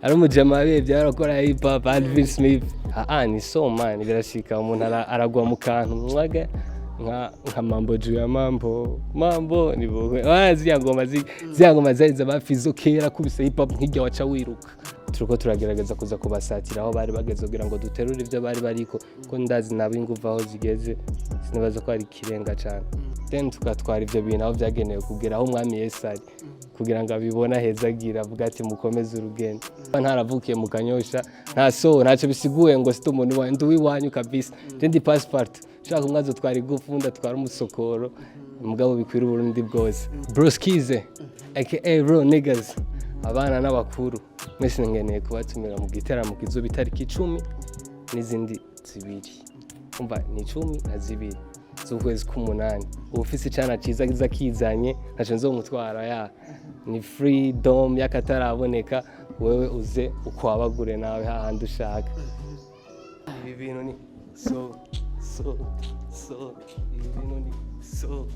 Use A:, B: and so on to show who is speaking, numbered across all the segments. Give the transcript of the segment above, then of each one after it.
A: ari umujama bebye arakora hip hop Alvin Smith ni so man birashika umuntu aragwa mu kantu mwaga nka mambo juu ya mambo ni bowe ziyangoma zaiza bafizo kera kubise hip hop nk'ijya waca wiruka turiko turagerageza kuza kubasatira aho bari bageze kugira ngo duterure ivyo bari bariko ko ndazi nabo inguva aho zigeze sinabaza ko ari kirenga cyane then tukatwara ivyo bintu aho byagenewe kugera aho umwami Yesu ari kugira ngo abibona hezagira avuga ati mukomeze urugendo ntaravukiye mu Kanyosha ntaco bisiguye ngo sito umuntu wa nduwi wanyu kabisa ndi passport shaka umwazo twari gufunda twara umusokoro mugabo bikwira Burundi bwose broskize aka bro niggas abana n'abakuru mwese ngeneye kubatumira mu giteramo kizo bitariki 10 n'izindi zibiri umva ni 10 na zibiri z'ukwezi k'umunani ufise cyana ciza kizanye ntaco nzomutwara ni freedom yakataraboneka wewe uze ukwabagure nawe hahandi ushaka ibi bintu ni so ibi bintu ni so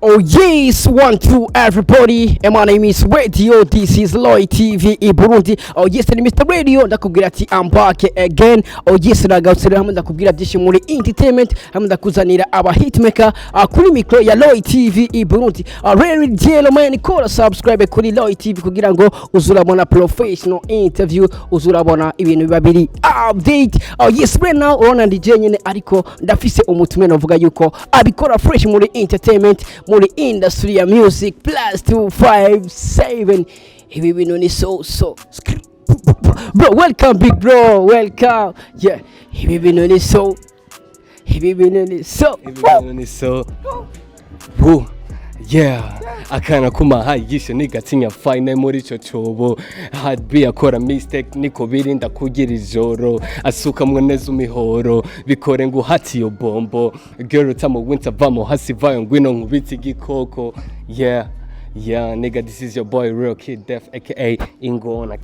B: Oh yes, 1-2 everybody, and my name is Radio, this is Loy TV in Burundi. Oh yes, and Mr. Radio, ndakubwira ati I'm back again. Oh yes, nagausira hamwe ndakubwira byinshi muri entertainment, hamwe ndakuzanira aba hitmaker kuri micro ya Loy TV in Burundi. Really deal man, call subscribe kuri Loy TV kugira ngo uzurabona professional interview, uzurabona ibintu bibiri update. Oh yes, right now urona DJ nyene ariko ndafise umutume novuga yuko abikora fresh muri entertainment muri industry ya music +257 hivi bintu ni so bro welcome big bro welcome yeah hivi bintu ni so
A: yeah akana kuma hayigisha nigatinya fine muri ico cobo had be akora mistake niko birinda kugira ijoro asuka mweneza umihoro bikore ngo hati yo bombo girl tamo winter vamo hasi vayo ngwino nkubiti gikoko yeah nigga this is your boy real kid def aka ingona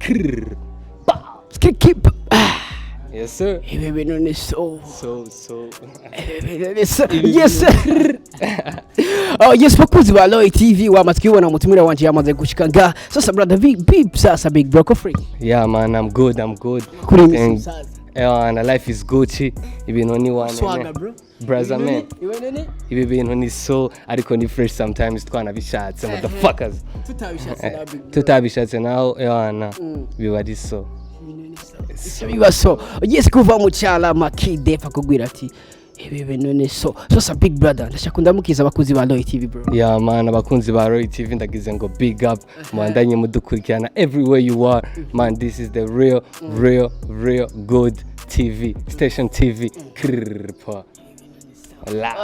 B: skip
A: yes sir
B: hivi bintu ni so yes sir oh yes bakuzi ba Loy TV wamaskiwa na mutumira wanje yamaze gushika nga sasa brother big sasa big bro free
A: yeah man I'm good
B: and
A: life is Gucci ibintu ni one
B: swagger bro
A: brother man ibi bintu ni so ariko ni fresh sometimes twanabishatse motherfuckers tutabishatse naho biba ari so
B: bibaso yes kuva mu cyala makide fakugwira ati ibi bintu ni so sasa big brother ndashaka ndamukiza abakuzi ba Loy TV bro
A: yeah man abakunzi ba Loy TV ndagize ngo big up mwandanye mudukurikirana everywhere you are man this is the real good TV station TV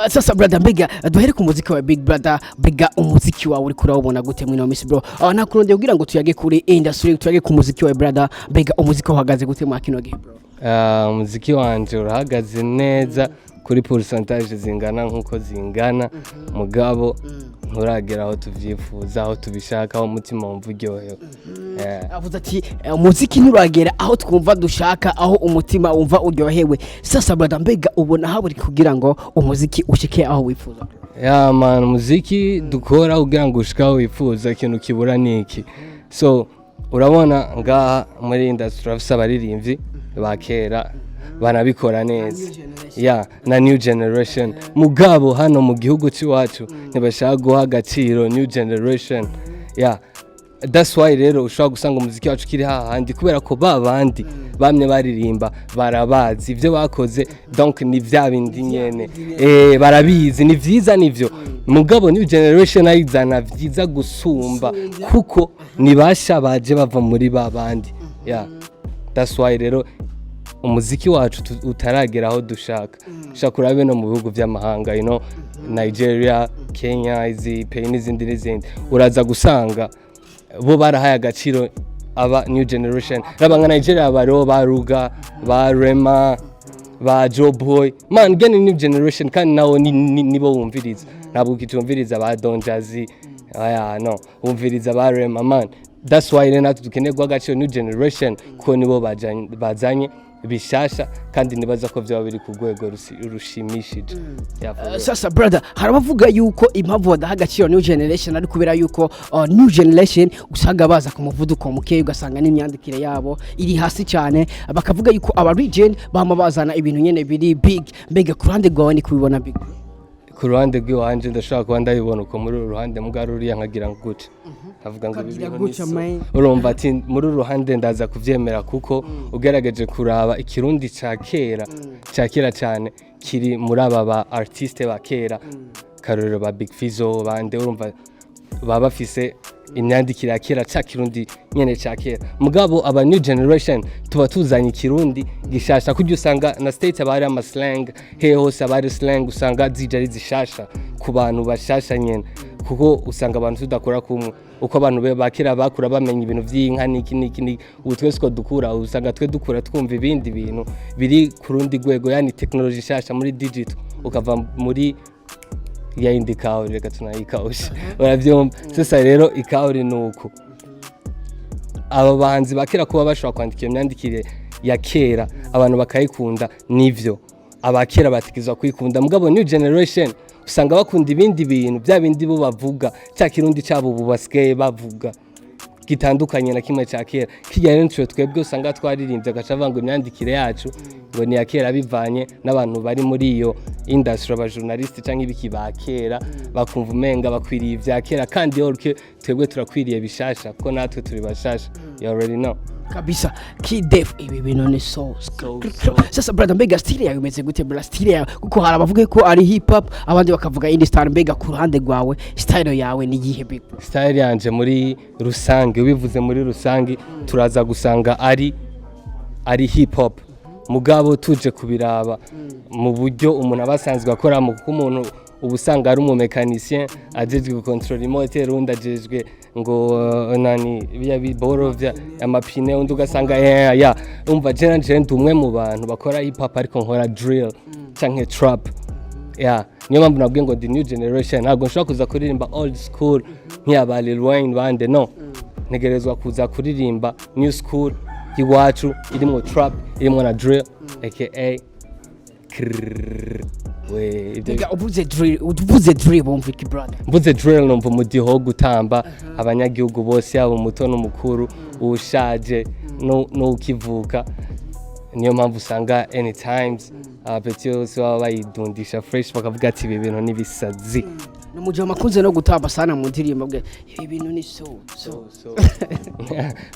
B: sasa brother biga duhere ku muziki wa big brother biga umuziki wawe uri kurawubona gute mwino miss bro nakurondeye kugira ngo tuyage kuri industry tuyage ku muziki wa brother biga umuziki uhagaze gute mu kino gihe bro
A: umuziki wanje urahagaze neza kuri percentage zingana nkuko zingana mugabo nturagera aho tuvyifuza aho tubishaka aho umutima wumva uryohewe
B: avuze ati umuziki nturagera aho twumva dushaka aho umutima wumva uryohewe sasa brother mbega ubona haburi kugira ngo umuziki ushike aho wifuza
A: man umuziki dukora kugira ngo ushike aho wifuza ikintu kibura niki so urabona ngaha muri industry afisa abaririmbyi bakera banabikora neza na new generation mugabo hano mu gihugu cy'iwacu ntibashaka guha agaciro new generation that's why rero ushobora gusanga umuziki wacu kiri hahandi kubera ko babandi bamwe baririmba barabazi ivyo bakoze donc ni vya bindi nyene barabizi ni vyiza nivyo mugabo new generation ayizana vyiza gusumba kuko nibasha baje bava muri babandi that's why rero umuziki wacu utaragera aho dushaka shakura bene mu bihugu by'amahanga Nigeria Kenya izi pay n'izindi uraza gusanga bo barahaye agaciro aba new generation rabanga Nigeria baro baruga ba Rema ba Joboy man gene new generation kandi nawo nibo wumviriza ntabwo kitumviriza ba Donjazi no wumviriza ba Rema man that's why rero natwe dukeneye guha agaciro new generation ko nibo bazanye bishasha kandi nibaza ko byaba biri ku rwego rushimishije.
B: Sasa brother harabavuga yuko impamvu badaha agaciro new generation ari kubera yuko new generation usanga baza ku muvuduko muke ugasanga n'imyandikire yabo iri hasi cyane, bakavuga yuko aba region bama bazana ibintu nyene biri big. Mbega ku ruhande rwawe ni kubibona big?
A: Ku ruhande rw'iwanje ndashaka kuba ndabibona uko muri uru ruhande mugaruriya nkagira ngo gute avuga ngo urumva ati muri uru ruhande ndaza kuvyemera kuko ugerageje kuraba ikirundi ca kera cyane kiri muri aba ba artiste ba kera karorero ba Big Fizzo bande urumva baba bafise imyandikire ya kera ca kirundi nyene ca kera. Mugabo aba new generation tuba tuzanye kirundi gishasha kujya usanga na state abari ama slang hose abari slang usanga zijari zishasha ku bantu bashasha nyene kuko usanga abantu tudakora kumwe uko abantu be bakira bakura bamenya ibintu vy'inka niki ubu twese ko dukura usanga twe dukura twumva ibindi bintu biri kurundi gwego yani technology shasha muri digital ukava muri ya indi kauri reka tunayikawusha uravyumva. Sasa rero ikauri nuko aba bahanzi bakira kuba bashobora kwandika imyandikire ya kera abantu bakayikunda nivyo abakera batikizwa kwikunda. Mugabo new generation usanga bakunda ibindi bintu bya bindi bo bavuga cya kirundi cyabo bubasike bavuga gitandukanye na kimwe cya kera kijyanye n'icyo twebwe usanga twaririmbye agacavanga imyandikire yacu ngo ni ya kera bivanye n'abantu bari muri iyo industry aba journalist cyangwa ibiki ba kera bakumva umenga bakwiriye ibya kera kandi yorke twebwe turakwiriye bishasha ko natwe turi bashasha. You already know
B: kabisa kidef ibi bintu ni so. Sasa brother mbega style yawe imeze gute brother? Style yawe kuko hari abavuga ko ari hip hop abandi bakavuga indie style, mbega ku ruhande rwawe style yawe ni yihe big?
A: Style yanje muri rusange ubivuze muri rusange turaza gusanga ari hip hop mugabo tuje kubiraba mu buryo umuntu abasanzwe akora mu kuko umuntu ubusanga ari umumekanicien ajejwe control moteur undi ajejwe ngo nani biya biboro vya amapine undi ugasanga ya umva je ndumwe mu bantu bakora hip hop ariko nkora drill canke trap ya niyo mpamvu nabwiye ngo the new generation ntabwo nshobora kuza kuririmba old school nk'aba Lil Wayne bande no ntegerezwa kuza kuririmba new school iwacu irimo trap irimo na drill aka
B: Mbega uvuze drill bumva iki brother?
A: Mvuze drill numva umudiho gutamba abanyagihugu bose yabo umuto n'umukuru ushaje no ukivuka. Niyo mpamvu usanga anytimes abetios baba bayidundisha fresh bakavuga ati ibi bintu nibisazi.
B: N'umujya makunze no gutamba sana mu ndirimbo bwe ibi bintu ni so.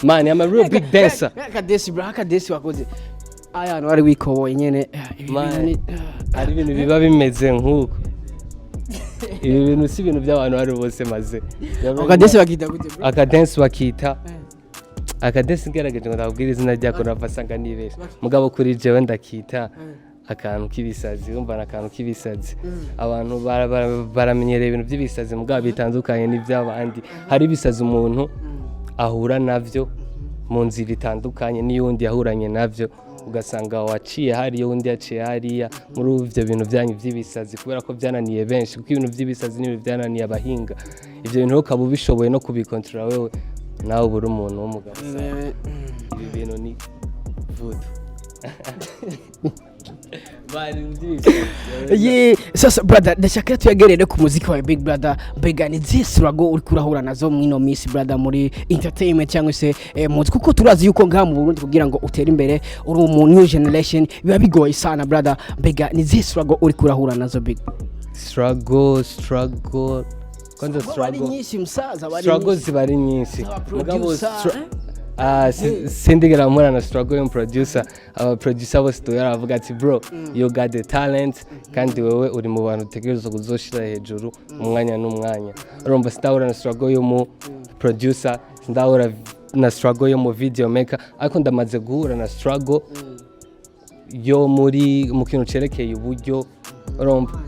A: Man, I'm a real big dancer.
B: Akadesi wakoze aya no ari wikoboye nyene
A: ari ibintu biba bimeze nk'uko ibi bintu si ibintu by'abantu bari bose maze
B: akadesi bakita
A: akadesi ngerageje ngo ndabwire izina ryako navasanga nibesha mugabo kuri jewe ndakita akantu kibisazi umva akantu kibisazi abantu baramenyereye ibintu by'ibisazi mugabo bitandukanye n'iby'abandi. hari ibisazi umuntu ahura navyo mu nzira itandukanye n'iyundi yahuranye navyo ugasanga waciye hari undi yaciye hariya muri ivyo bintu byanyu by'ibisazi kubera ko byananiye benshi kuko ibintu by'ibisazi n'ibintu byananiye abahinga. Ivyo bintu ukaba ubishoboye no kubikontrola wewe nawe buri umuntu w'umugabo. Ibi bintu ni voodoo.
B: Sasa brother ndashaka tuyagerere ku muziki wa big brother. Mbega ni zisurago uri kurahura nazo mwino miss brother muri entertainment cyangwa se muziki kuko turazi yuko ngaha mu Burundi kugira ngo utere imbere uri mu new generation biba bigoye sana brother. Mbega ni zisurago uri kurahura nazo big?
A: Struggle kwanza struggle zibari nyinshi mugabo sindigera mpora na struggle producer producer bose yaravuga ati bro you got the talent kandi wewe uri mu bantu utegerezwa kuzoshira hejuru umwanya n'umwanya. Urumva sitahura na struggle yo mu producer sindahura na struggle yo mu video maker ariko ndamaze guhura na struggle yo muri mu kintu cerekeye uburyo. Urumva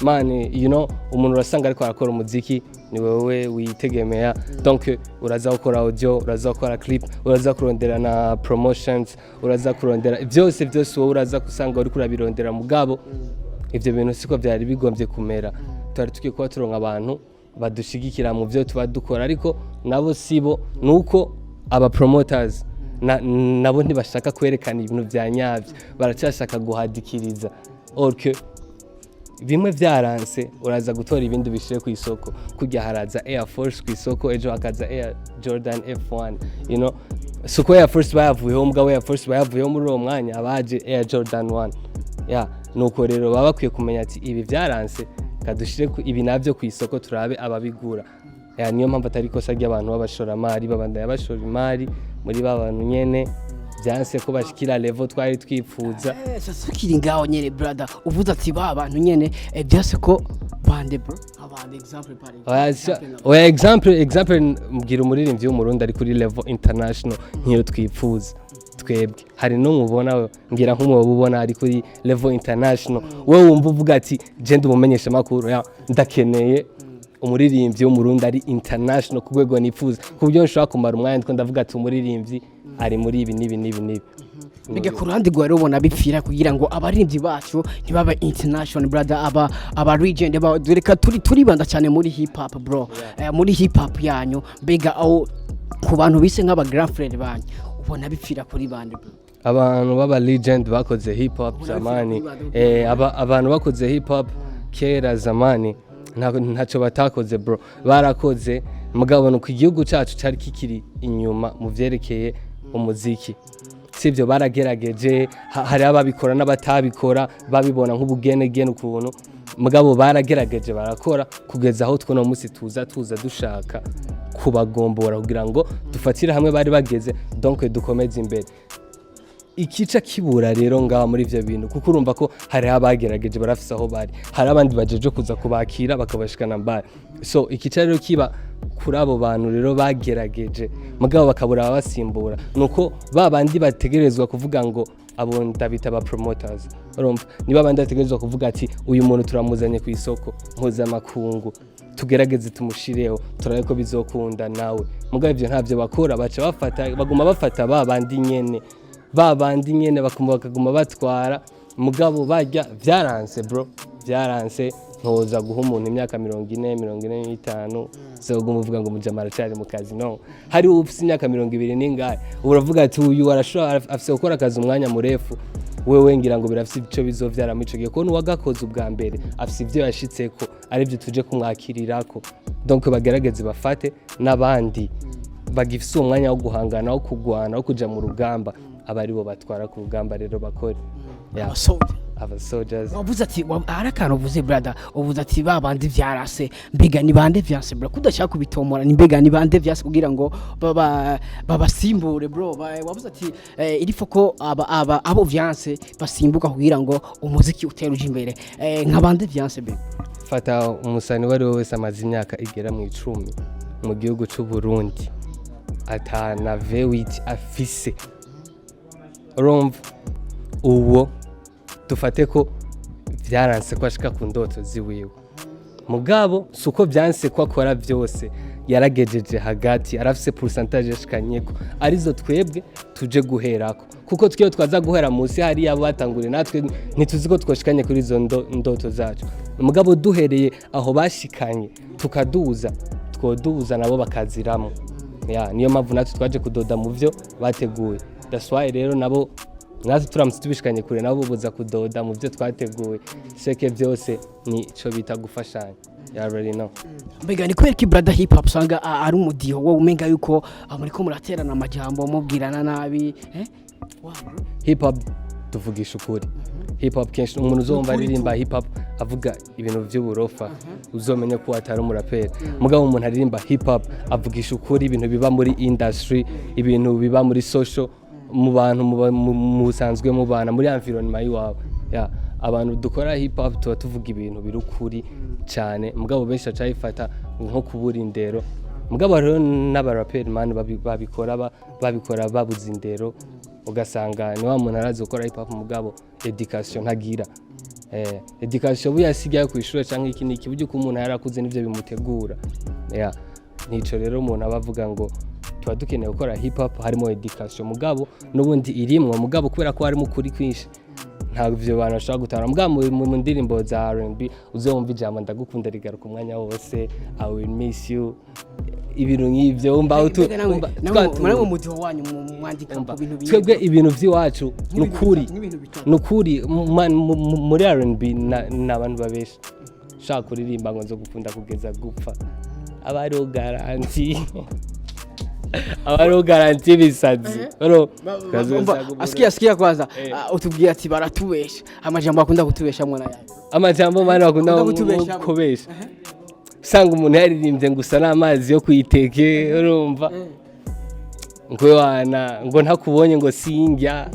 A: man you know umuntu urasanga ariko arakora umuziki ni wewe witegemea donc uraza gukora audio uraza gukora clip uraza kurondera na promotions uraza kurondera byose wowe uraza kusanga uri kurabirondera mugabo ivyo bintu siko byari bigombye kumera. Twari tukiye kuba turonka abantu badushigikira mu byo tuba dukora ariko nabo sibo nuko aba promoters nabo ntibashaka kwerekana ibintu bya nyabyo baracyashaka guhadikiriza orke bimwe byaranse uraza gutora ibindi bishire ku isoko kujya haraza Air Force ku isoko ejo hakaza Air Jordan F1 you know suko Air Force bayavuyeho mbwa Air Force bayavuyeho muri uwo mwanya abaje Air Jordan 1 nuko rero baba bakwiye kumenya ati ibi byaranse kadushire ibi navyo ku isoko turabe ababigura niyo mpamvu atari kosa ry'abantu b'abashoramari babandanya bashora imari muri babantu nyene byanse ko bashikira level twari twifuza
B: sukiri ngaho nyene brother uvuze ati babantu nyene byase ko bande bro abande example mbwira umuririmbyi w'umurundi ari kuri level international nkiyo twifuza twebwe hari no mubona ngira nk'umubona ari kuri level international wowe wumva uvuga ati je ndumumenyesha makuru ndakeneye umuririmbyi w'umurundi ari international ku rwego nifuza ku buryo nshobora kumara umwanya ndiko ndavuga ati umuririmbyi ari muri ibi nibi Mbega ku ruhande rwa rero ubona bipfira kugira ngo abaririmbyi bacu ntibaba international brother aba legend reka turibanda cyane muri hip hop bro muri hip hop yanyu mbega aho ku bantu bise nk'aba grand frère banyu ubona bipfira kuri bande bro
A: abantu baba legend bakoze hip hop zamani abantu bakoze hip hop kera zamani ntacyo batakoze bro barakoze mugabo no ku gihugu cyacu cyari kikiri inyuma mu vyerekeye umuziki sivyo baragerageje hari ababikora n'abatabikora babibona nk'ubugenegene ukuntu mugabo baragerageje barakora kugeza aho twone munsi tuza dushaka kubagombora kugira ngo dufatire hamwe bari bageze donc dukomeze imbere ikica kibura rero ngaha muri ivyo bintu kuko urumva ko hari abagerageje barafise aho bari hari abandi bajeje kuza kubakira bakabashikana mbari so ikica rero kiba kuri abo bantu rero bagerageje mugabo bakabura abasimbura nuko babandi bategerezwa kuvuga ngo abo ndabita ba promoters urumva niba abandi bategerezwa kuvuga ati uyu muntu turamuzanye ku isoko mpuzamakungu tugerageze tumushireho turabe ko bizokunda nawe mugabo ivyo ntavyo bakora baca baguma bafata babandi nyene bakaguma batwara mugabo bajya vyaranse bro vyaranse ntoza guha umuntu imyaka 40 zoguma uvuga ngo mujamara cyari mu kazi no hari ufite imyaka 20 ningahe uravuga ati uyu arashobora afise gukora akazi umwanya murefu wewe ngira ngo birafise ico bizovyara mu ico gihe ko nuwagakoze ubwa mbere afise ivyo yashitseko ari byo tuje kumwakirirako donc bagerageze bafate n'abandi bagifise umwanya wo guhangana wo kugwana wo kuja mu rugamba abari bo batwara ku rugamba rero bakore aba soldiers
B: wavuze ati arakana uvuze brother uvuze ati babandi vyarase mbega ni bande vyase bro kudashaka kubitomora ni mbega ni bande vyase kugira ngo babasimbure bro wavuze ati irifo ko abo vyanse basimbuka kugira ngo umuziki uteruje imbere nka bande vyanse be
A: fata umusani wari wese amazi imyaka igera mu 10 mu gihugu cy'u Burundi atana V8 afise urumva uwo dufate ko vyaranse ko ashika ku ndoto ziwiwe mugabo suko vyanse ko akora byose yaragejeje hagati arafise pourcentage ashikanyeko arizo twebwe tuje guherako kuko twiyo twaza guhera munsi hari yabo batangure natwe ntituzi ko twoshikanye kuri izo ndoto zacu mugabo duhereye aho bashikanye tukaduza twoduza nabo bakaziramo niyo mpamvu natwe twaje kudoda mu vyo bateguye that's why rero nabo natwe turamutse tubishikanye kure nabo buza kudoda mu byo twateguye seke byose ni ico bita gufashanya you already know
B: mbega ni kwereka brother hip hop sanga ari umudiho wo umenga yuko muri ko muraterana amajambo mubwirana nabi
A: hip hop tuvugisha ukuri hip hop kenshi umuntu uzomva aririmba hip hop avuga ibintu by'uburofa uzomenya ko atari umuraperi mugabo umuntu aririmba hip hop avugisha ukuri ibintu biba muri industry ibintu biba muri social mu bantu musanzwe mu bana muri environment yiwabo abantu dukora hip hop tuba tuvuga ibintu birukuri cyane mugabo benshi acayifata nko kubura indero mugabo rero n'abaraperi man babikora babuze indero ugasanga ni wa muntu arazi gukora hip hop mugabo education ntagira education buyasigaye ku ishuri cyangwa iki niki buryo ko umuntu yarakuze nivyo bimutegura nico rero umuntu abavuga ngo tuba dukeneye gukora hip hop harimo education mugabo n'ubundi irimwe mugabo kubera ko harimo kuri kwinshi ntabwo ivyo bantu bashobora gutara mugabo mu ndirimbo za R&B uzumva ijambo ndagukunda rigaruka umwanya wose I will miss you ibintu nk'ivyo umva
B: namwe mudiho wanyu mwandika ku bintu biye
A: twebwe ibintu vy'iwacu nukuri muri R&B n'abantu babesha shaka kuririmba ngo nzo gukunda kugeza gupfa abariho garanti bisazi
B: asikia kwanza utubwira ati baratubesha amajambo akunda kutubesha mwana yawe
A: amajambo mwana bakunda kutubesha usanga umuntu yaririmbye ngo usa n'amazi yo kwiteke urumva ngo ntakubonye ngo singya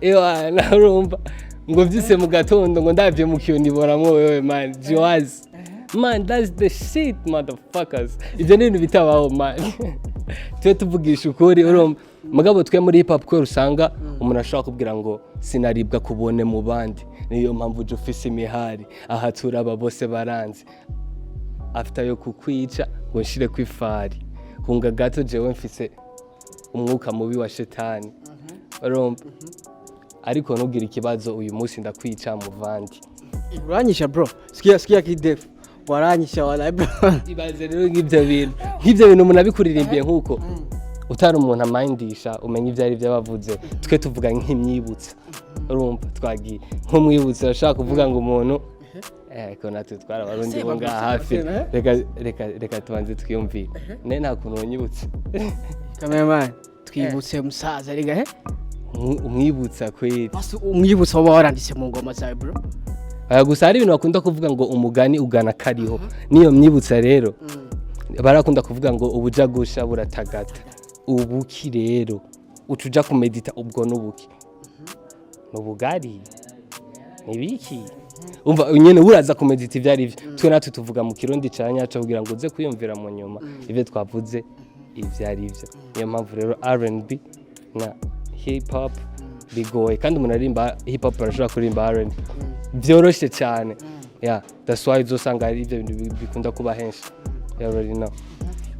A: ewana urumva ngo vyise mu gatondo ngo ndavye mu kiyo niboramwo wewe man Joaz man that's the shit motherfuckers ivyo ni ibintu bitabaho man twe tuvugisha ukuri urumva mugabo twe muri hip hop ko usanga umuntu ashaka kubwira ngo sinaribwa kubone mu bandi niyo mpamvu je ufise imihari aha turaba bose baranzi after yo kukwica ngo nshire kwifari hunga gato jewe mfise umwuka mubi wa shetani urumva ariko nugira ikibazo uyu munsi ndakwica muvandi
B: uranyisha bro sikia kidef waranyisha wala bro
A: ibaze rero ngivyo bintu umuntu abikuririmbiye nkuko utari umuntu amindisha umenya ivyo ari byabavuze twe tuvuga nk'imyibutsa urumva twagiye nk'umwibutsa ashaka kuvuga ngo umuntu ko natwe twara barundi bo ngaha hafi reka tubanze twiyumvire nta kuntu wonyibutse
B: cameraman twibutse musaza rega
A: umwibutsa kweli
B: umwibutsa waba waranditse mu ngoma zawe bro
A: gusa hari ibintu bakunda kuvuga ngo umugani ugana kariho niyo myibutsa rero barakunda kuvuga ngo ubuja gusha buratagata ubuki rero utuja kumedita ubwo nubuki nubugari nibiki umva nyene uraza kumedita ivyari byo twe natwe tuvuga mu kirundi canyaca kugira ngo uze kwiyumvira mu nyuma ivyo twavuze ivyari byo niyo mpamvu rero R&B na hip hop bigoye kandi umuntu arimba hip hop arashobora kurimba R&B byoroshe cyane that's why uzosanga ari ibyo bintu bikunda kuba henshi you already know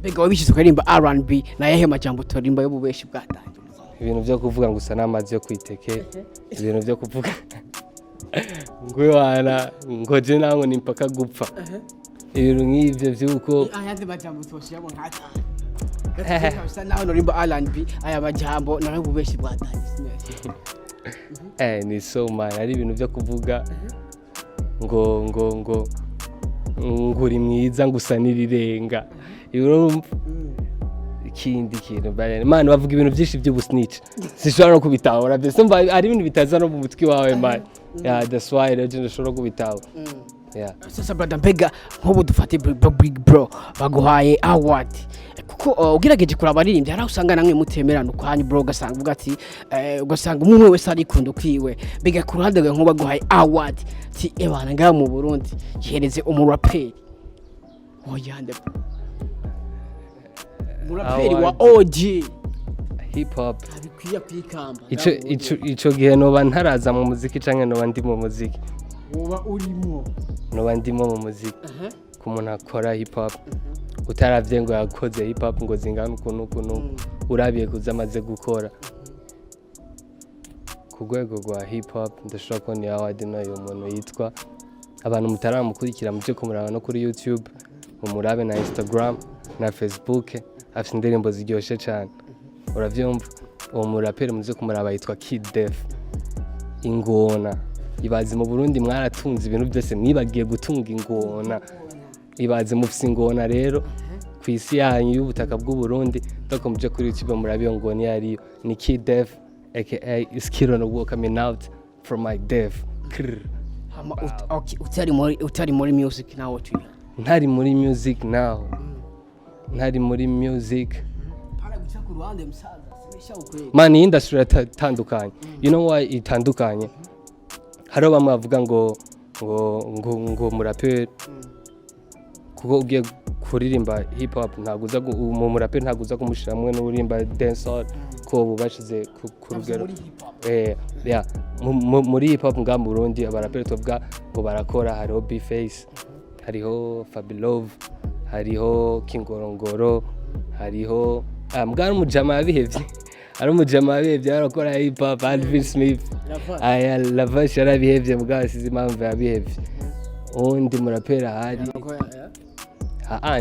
B: bega wabishyize ukarimba R&B na yahe majambo turimba yo bubeshi bwatangiye
A: ibintu byo kuvuga ngo usa n'amazi yo kwiteke ibintu byo kuvuga ngwana ngo je nango ni mpaka gupfa ibintu nk'ivyo vyuko
B: ayandi majambo twoshiyamo nkata kasa naho norimba R&B aya majambo naho bubeshi bwatangiye
A: ni so man ari ibintu byo kuvuga ngo nguri mwiza ngusa nirirenga ikindi kintu man bavuga ibintu byinshi by'ubusnitch sishobora no kubitahura byose mba ari ibintu bitaza no mu mutwi wawe man that's why rero ndashobora kubitahura
B: sasa brother mbega nk'ubu dufate big bro baguhaye award kuko ugerageje kuraba aririmbye hari usanga namwe mutemerana ukwanyu bro ugasanga uvuga ati ugasanga umwe wese arikunda kwiwe mbega ku ruhande rwe nko baguhaye award ti ebana ngaha mu Burundi yereze umuraperi oyande umuraperi wa OG
A: hip hop
B: abikwiye kwikamba
A: ico gihe noba ntaraza mu muziki canke noba ndi mu muziki
B: woba urimo
A: noba ndimo mu muziki ku muntu akora hip hop utaravye ngo yakoze hip hop ngo zingana ukuntu urabiye kuzamaze gukora ku rwego rwa hip hop ndashobora ko ni award nayo umuntu yitwa abantu mutaramukurikira mu byo kumuraba no kuri YouTube umurabe na Instagram na Facebook afite indirimbo ziryoshe cyane uravyumva uwo muraperi muze kumuraba yitwa Kid Def ingona ibaze mu Burundi mwaratunze ibintu byose mwibagiye gutunga ingona ibaze mufise ingona rero kwisi yanyu y'ubutaka bw'u Burundi takomje kuri YouTube murabiyo ngona yari ni Kid Def aka is kid on the walk coming out from my Def
B: okay utari muri music now tu
A: ntari muri music now ntari muri music
B: para guca ku ruhande musaza simesha ukweli
A: man industry tandukanye you know why itandukanye haro bamwe bavuga ngo muraperi kuko ugiye kuririmba hip hop ntaguza mu muraperi ntaguza kumushira mwe n'urimba dancehall ko bubashize ku rugero muri hip hop nga mu Burundi abaraperi tuvuga ngo barakora hariho B-Face hariho Fabilove hariho Kingorongoro hariho mbwa umujama yabihevye ari umujama yabihevye arakora hip hop Alvin Smith aya Lavash yarabihevye mbwa asize impamvu yabihevye undi muraperi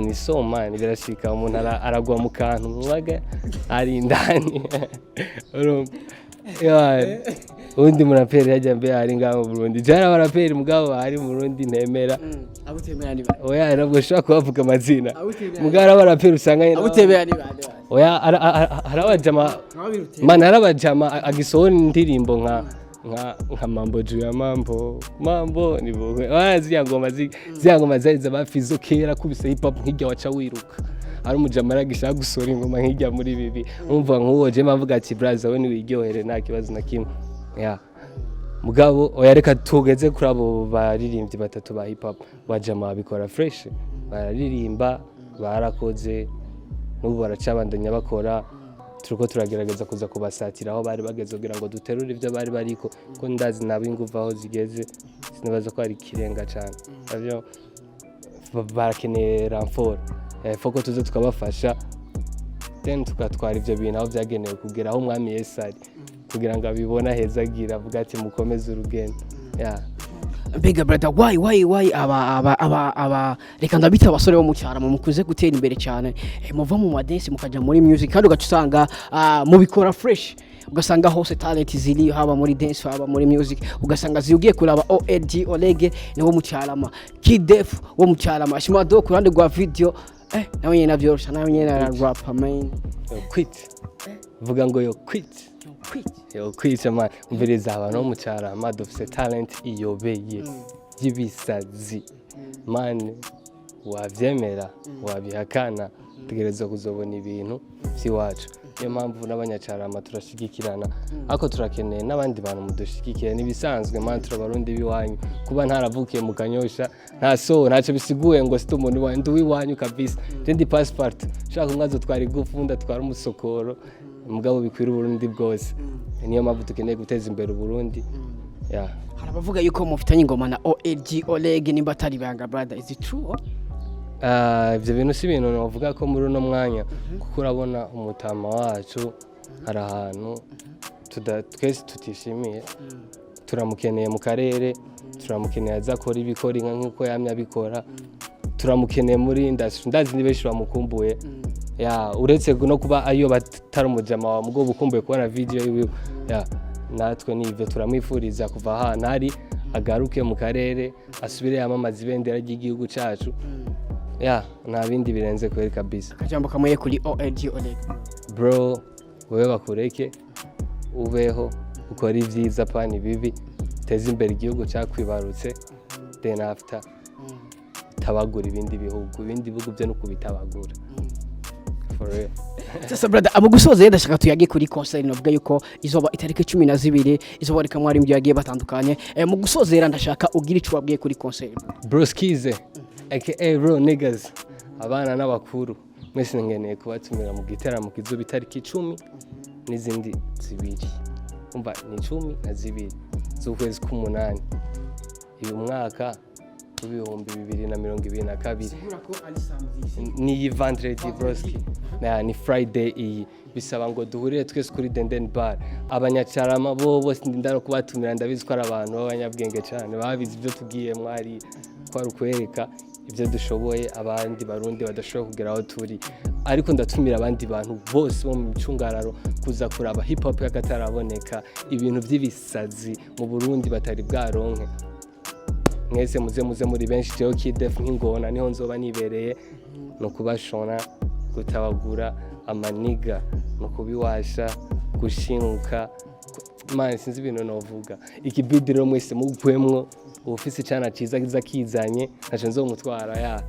A: ni so man birashika umuntu aragwa mu kantu mwaga ari indani undi muraperi yajya mbe ari ngaho mu Burundi jara baraperi mugabo ari mu Burundi ntemera
B: abutemera ni bande
A: oya nabwo shaka kuvuga amazina mugara baraperi usanga
B: abutemera ni bande
A: oya harabajama man harabajama agisohora indirimbo nka mambo ni bowe ziyangoma zaiza bafizo kera kubise hip hop nkijya waca wiruka ari umujama aragishaka gusora ingoma nkijya muri bibi umva nkuwo je mavuga ati brother we ni wiryohere nta kibazo na kimwe mugabo oya reka tugeze kuri abo baririmbyi batatu ba hip hop bajama bikora fresh bararirimba barakoze n'ubu baracabandanya bakora turiko turagerageza kuza kubasatira aho bari bageze kugira ngo duterure ivyo bari bariko ko ndazi nabo inguva aho zigeze sinabaza ko ari kirenga cyane avyo barakeneye renfort foko tuze tukabafasha then tukatwara ivyo bintu aho byagenewe kugera aho umwami Yesu ari kugira ngo abibona heza agira avuga ati mukomeze urugendo
B: Big brother, why aba reka ndabita abasore bo mu cyarama mukuze gutera imbere cyane muva mu dance mukaja muri music kandi ugacusanga mubikora fresh ugasanga hose talent ziri haba muri dance haba muri music ugasanga ziyugiye kuraba OLG Olege niwo mu cyarama Kidef wo mu cyarama Shimado kurande gwa video nawe nyene navyorosha nawe nyene rap man
A: quit vuga ngo yo quit man umviriza abantu bo mu cyarama dufite talent iyobeye yibisazi man wavyemera wabihakana tegereza kuzobona ibintu by'iwacu niyo mpamvu n'abanyacyarama turashigikirana ako turakeneye n'abandi bantu mudushigikira nibisanzwe man turabarundi biwanyu kuba ntaravukiye mu Kanyosha ntaco bisiguye ngo sito umuntu wandi wiwanyu kabisa ndi passport shaka umwazo twari gufunda twara umusokoro mugabo bikwira Burundi bwose niyo mpamvu tukeneye guteza imbere Burundi
B: harabavuga yuko mufitanye ingoma na OLG Olege nimba atari banga brother is it true
A: ibyo bintu si ibintu navuga ko muri uno mwanya kuko urabona umutama wacu hari ahantu twese tutishimiye turamukeneye mu karere turamukeneye azakora ibikora inka nk'uko yamye abikora turamukeneye muri industry ndazi ni benshi bamukumbuye uretse no kuba ayo batari umujama wa mugo bukumbuye kubona video yiwe natwe nivyo turamwifuriza kuva ahantu ari agaruke mu karere asubire yamamaza ibendera ry'igihugu cyacu nta bindi birenze kweri kabisa
B: kajambo kamuye kuri OLG Olege
A: bro wewe bakureke ubeho ukora ivyiza pani bibi teza imbere igihugu cyakwibarutse then after tabagura ibindi bihugu byo no kubitabagura for real
B: sasa brother amugusoze ndashaka tuyage kuri concert novuga yuko izoba itariki 12 izoba reka mwari mbyo yagiye batandukanye mu gusozera ndashaka ugira ico wabwiye kuri concert
A: bro skize aka bro niggas abana n'abakuru mwese ngeneye kubatumira mu giteramo kizoba itariki 10 n'izindi zibiri umva ni 10 na zibiri z'ukwezi k'umunani uyu mwaka w'ibihumbi 2022 ni vendredi broski ni Friday iyi bisaba ngo duhurire twese kuri Denden Bar abanyacyarama bo bose ndindaro kubatumira ndabizi ko ari abantu b'abanyabwenge cyane babizi ibyo tugiye mwari kwari kwereka ibyo dushoboye abandi barundi badashobora kugera aho turi ariko ndatumira abandi bantu bose bo mu micungararo kuza kuraba hip hop y'akataraboneka ibintu by'ibisazi mu Burundi batari bwaronke mwese muze muri benshi cyo Kidef nk'ingona niho nzoba nibereye no kubashona gutabagura amaniga no kubiwasha gushinguka man sinzi ibintu novuga ikibidiro mwese mugwemwo ofisi cyana ciza kizanye naje nzomutwara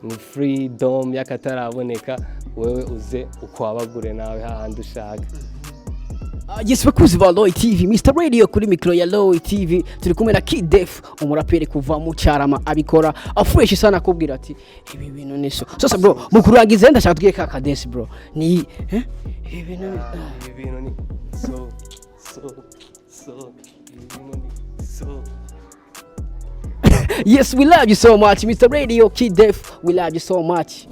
A: ni freedom y'akataraboneka wewe uze ukwabagure nawe hahandi ushaka
B: Yes, bakuzi ba Loy TV, Mr Radio kuri micro ya Loy TV. Turi kumwe na Kidef, umuraperi kuva mu cyarama abikora afresh sana kubwira ati ibi bintu niso. Sasa bro, mukuru yagize ndashaka tugiye ka dance bro. Ni ibi bintu
A: ni so
B: Yes, we love you so much, Mr Radio Kidef. We love you so much.